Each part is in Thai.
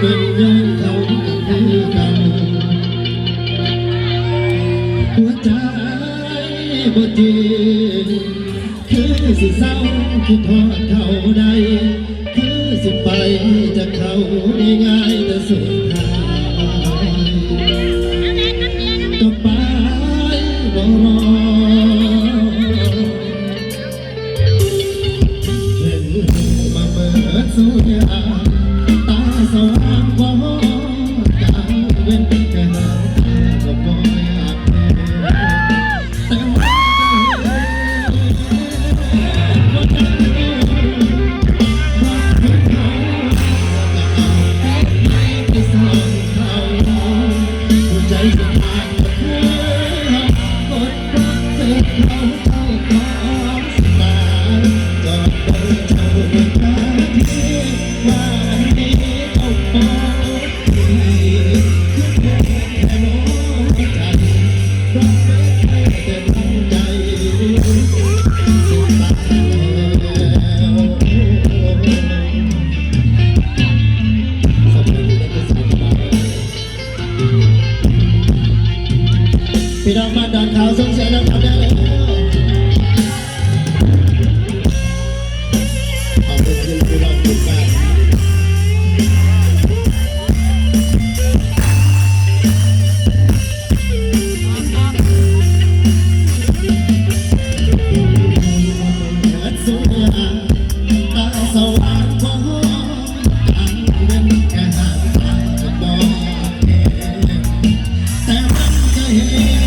เป็นย้อนเขาคือกันหัวใจบ่จริงคือสิเศร้าคิดทอดเขาได้คือสิไปจากเขาได้ง่ายแต่สุดท้ายต่อไปบ่รอเห็นมาเปิดสุดยาตาสว่างบ่กลางเว้นแค่หาก็บ่อยากแต่ว่าพี่น้องมาดันข่าวส่งเสียงดังๆได้เลยขอบคุณที่พี่น้องทุกท่านสุดยอดตาสว่างพอต่างเป็นแค่หางตาบ่แต่มันก็เห็น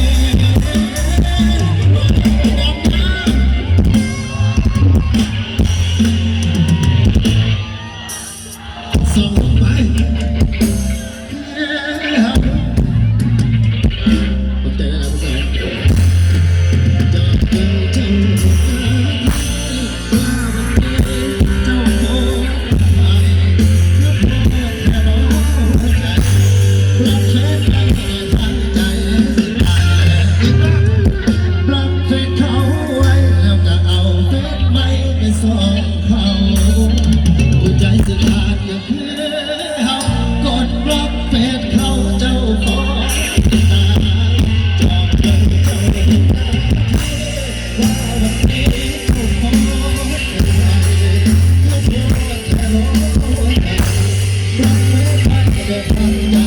ส่งไปผมใจได้แล้วจะเป็นเจ้าThank you.